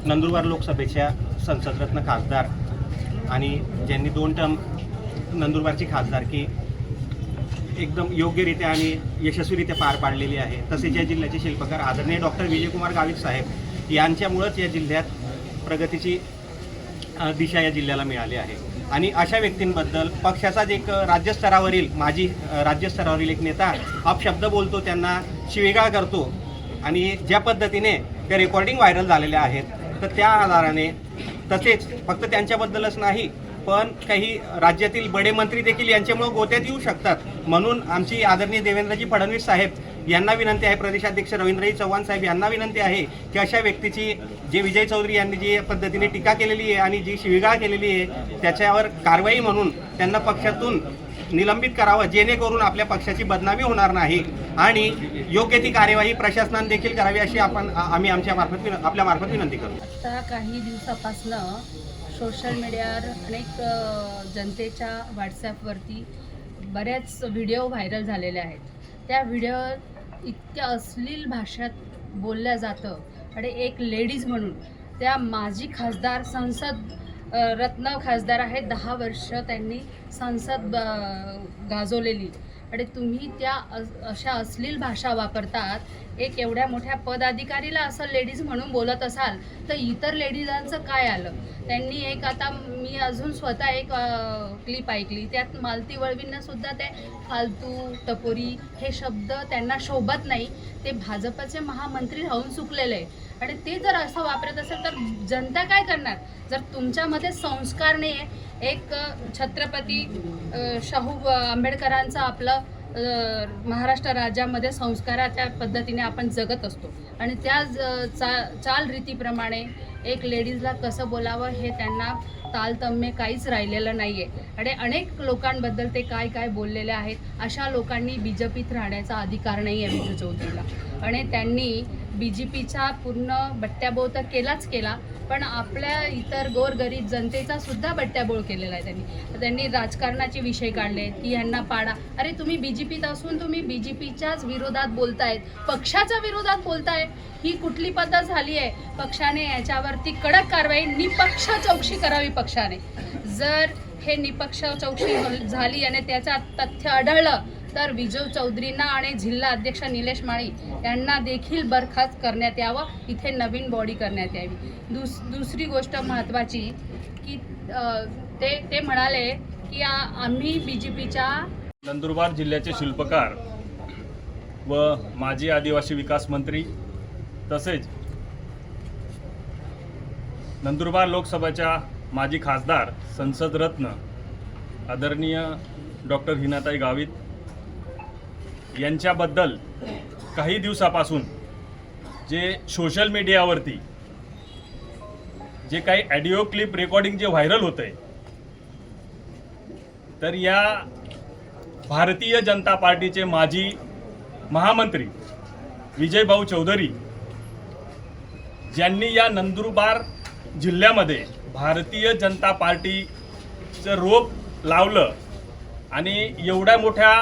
नंदुरबार लोकसभेच्या संसदरत्न खासदार आणि ज्यांनी 2 टर्म नंदुरबारची खासदारकी एकदम योग्यरित्या आणि यशस्वीरित्या पार पाडलेली आहे, तसेच या जिल्ह्याचे शिल्पकार आदरणीय डॉक्टर विजयकुमार गावित साहेब यांच्यामुळेच या जिल्ह्यात प्रगतीची दिशा या जिल्ह्याला मिळाली आहे। आणि अशा व्यक्तींबद्दल पक्षाचाच एक माजी राज्यस्तरावरील एक नेता अपशब्द बोलतो, त्यांना शिवीगाळ करतो आणि ज्या पद्धतीने त्या रेकॉर्डिंग व्हायरल झालेल्या आहेत, तर त्या आधाराने तसेच फक्त त्यांच्याबद्दलच नाही पण काही राज्यातील बडे मंत्री देखील यांच्यामुळे गोत्यात येऊ शकतात। म्हणून आमची आदरणीय देवेंद्रजी फडणवीस साहेब यांना विनंती आहे, प्रदेशाध्यक्ष रवींद्रजी चव्हाण साहेब यांना विनंती आहे की अशा व्यक्तीची जे विजय चौधरी यांनी जी पद्धतीने टीका केलेली आहे आणि जी शिवीगाळ केलेली आहे त्याच्यावर कारवाई म्हणून त्यांना पक्षातून निलंबित करावं, जेणेकरून आपल्या पक्षाची बदनामी होणार नाही आणि योग्य ती कार्यवाही प्रशासनाने देखील करावी अशी आम्ही आपल्या मार्फत विनंती करतो। आता काही दिवसापासून सोशल मीडियावर अनेक जनतेच्या व्हॉट्सॲपवरती बऱ्याच व्हिडिओ व्हायरल झालेले आहेत। त्या व्हिडिओ इतक्या अश्लील भाषेत बोलल्या जातं आणि एक लेडीज म्हणून त्या माजी खासदार संसद रत्न खासदार आहेत, 10 वर्ष त्यांनी संसद गाजवलेली आणि तुम्ही त्या अशा अश्लील भाषा वापरतात। एक एवढ्या मोठ्या पदाधिकारीला असं लेडीज म्हणून बोलत असाल तर इतर लेडीजांचं काय आलं? त्यांनी एक आता मी अजून स्वतः एक क्लिप ऐकली, त्यात मालती वळवींना सुद्धा ते फालतू टपोरी हे शब्द त्यांना शोभत नाही। ते भाजपचे महामंत्री राहून चुकलेले आहे आणि ते जर असं वापरत असेल तर जनता काय करणार? जर तुमच्यामध्ये संस्कार नाही आहे, एक छत्रपती शाहू आंबेडकरांचं आपलं महाराष्ट्र राज्यामध्ये संस्काराच्या पद्धतीने आपण जगत असतो आणि त्या चालरीतीप्रमाणे एक लेडीजला कसं बोलावं हे त्यांना तालतम्य काहीच राहिलेलं नाही आहे आणि अनेक लोकांबद्दल ते काय बोललेले आहेत। अशा लोकांनी BJPत राहण्याचा अधिकार नाही आहे विजय चौधरीला आणि त्यांनी BJPचा पूर्ण बट्ट्याबोळ तर केलाच केला, पण आपल्या इतर गोरगरीब जनतेचा सुद्धा बट्ट्याबोळ केलेला आहे। त्यांनी राजकारणाचे विषय काढले की यांना पाडा। अरे तुम्ही BJPत असून तुम्ही BJPच्याच विरोधात बोलतायत, पक्षाच्या विरोधात बोलताय, ही कुठली पद्धत झाली आहे? पक्षाने याच्यावरती कडक कारवाई, निपक्ष चौकशी करावी पक्षाने। जर हे निपक्ष चौकशी झाली आणि त्याचा तथ्य आढळलं तर विजय चौधरींना आणि जिल्हा अध्यक्ष निलेश माळी यांना देखील बरखास्त करण्यात यावं, इथे नवीन बॉडी करण्यात यावी। दुसरी गोष्ट महत्त्वाची की ते म्हणाले की आम्ही BJPच्या नंदुरबार जिल्ह्याचे शिल्पकार व माजी आदिवासी विकास मंत्री तसेच नंदुरबार लोकसभेच्या माजी खासदार संसद रत्न आदरणीय डॉक्टर हिनाताई गावित यांच्याबद्दल काही दिवसापासून जे सोशल मीडियावरती जे काही ऑडिओ क्लिप रेकॉर्डिंग जे व्हायरल होत आहे, तर या भारतीय जनता पार्टीचे माजी महामंत्री विजयभाऊ चौधरी ज्यांनी या नंदुरबार जिल्ह्यामध्ये भारतीय जनता पार्टीचं रोप लावलं आणि एवढ्या मोठ्या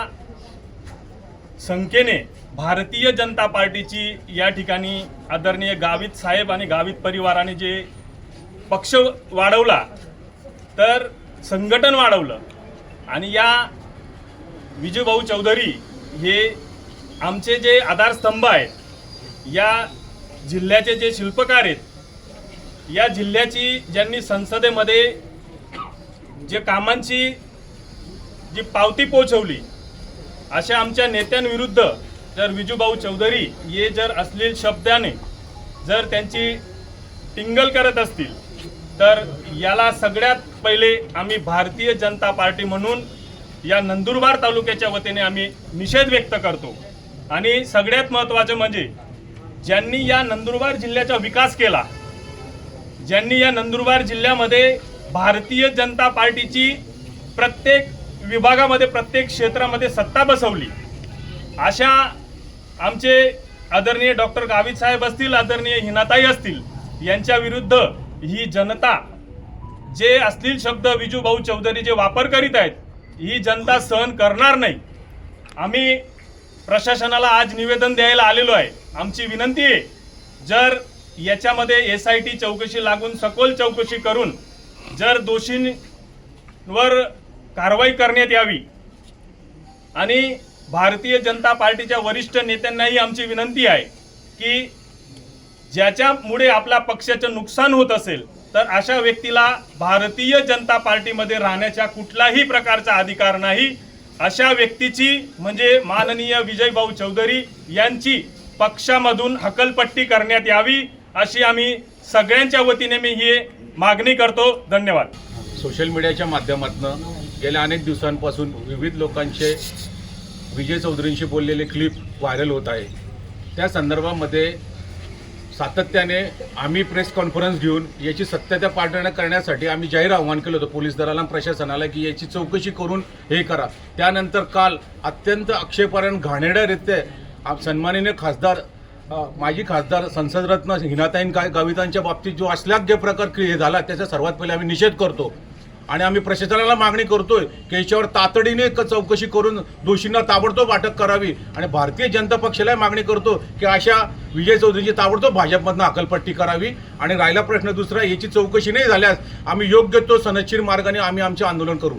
संख्येने भारतीय जनता पार्टीची या ठिकाणी आदरणीय गावित साहेब आणि गावित परिवाराने जे पक्ष वाढवला, तर संघटन वाढवलं आणि या विजयभाऊ चौधरी हे आमचे जे आधारस्तंभ आहेत, या जिल्ह्याचे जे शिल्पकार आहेत, या जिल्ह्याची ज्यांनी संसदेमध्ये जे कामांची जी पावती पोहोचवली, अशा आमच्या नेत्यांविरुद्ध जर विजूभाऊ चौधरी हे जर अश्लील शब्दाने जर त्यांची टिंगल करत असतील तर याला सगळ्यात पहिले आम्ही भारतीय जनता पार्टी म्हणून या नंदुरबार तालुक्याच्या वतीने आम्ही निषेध व्यक्त करतो। आणि सगळ्यात महत्त्वाचं म्हणजे ज्यांनी या नंदुरबार जिल्ह्याचा विकास केला, ज्यांनी या नंदुरबार जिल्ह्यामध्ये भारतीय जनता पार्टीची प्रत्येक विभागामध्ये प्रत्येक क्षेत्रामध्ये सत्ता बसवली, अशा आमचे आदरणीय डॉक्टर गावित साहेब असतील, आदरणीय हिनाताई असतील, यांच्या विरुद्ध ही जनता जे अश्लील शब्द विजूभाऊ चौधरी जे वापर करीत आहेत, ही जनता सहन करणार नाही। आम्ही प्रशासनाला आज निवेदन द्यायला आलेलो आहे। आमची विनंती आहे, जर याच्यामध्ये SIT चौकशी लागून सखोल चौकशी करून जर दोषींवर कारवाई करण्यात यावी। आणि भारतीय जनता पार्टीच्या वरिष्ठ नेत्यांनाही आमची विनंती आहे की ज्याच्यामुळे आपल्या पक्षाचं नुकसान होत असेल तर अशा व्यक्तीला भारतीय जनता पार्टीमध्ये राहण्याचा कुठलाही प्रकारचा अधिकार नाही। अशा व्यक्तीची म्हणजे माननीय विजयभाऊ चौधरी यांची पक्षामधून हकलपट्टी करण्यात यावी अशी आम्ही सगळ्यांच्या वतीने मी ही मागणी करतो। धन्यवाद। सोशल मीडियाच्या माध्यमातून गेल्या अनेक दिवसांपासून विविध लोकांचे विजय चौधरींशी बोललेले क्लिप व्हायरल होत आहे। त्या संदर्भामध्ये सातत्याने आम्ही प्रेस कॉन्फरन्स घेऊन याची सत्यता पाठवण्या करण्यासाठी आम्ही जाहीर आव्हान केलं होतं पोलीस दलाला आणि प्रशासनाला की याची चौकशी करून हे करा। त्यानंतर काल अत्यंत आक्षेपार्ह घाणेरड्यारीत्या सन्माननीय खासदार माजी खासदार संसदरत्न हिनाताईन गावितांच्या बाबतीत जो अश्लाघ्य प्रकार झाला त्याचा सर्वात पहिले आम्ही निषेध करतो आणि आम्ही प्रशासनाला मागणी करतोय की याच्यावर तातडीने चौकशी करून दोषींना ताबडतोब अटक करावी आणि भारतीय जनता पक्षाला मागणी करतो की अशा विजय चौधरींची ताबडतोब भाजपमधनं हकलपट्टी करावी। आणि राहिला प्रश्न दुसरा, याची चौकशी नाही झाल्यास आम्ही योग्य तो सनदशीर मार्गाने आम्ही आमचे आंदोलन करू।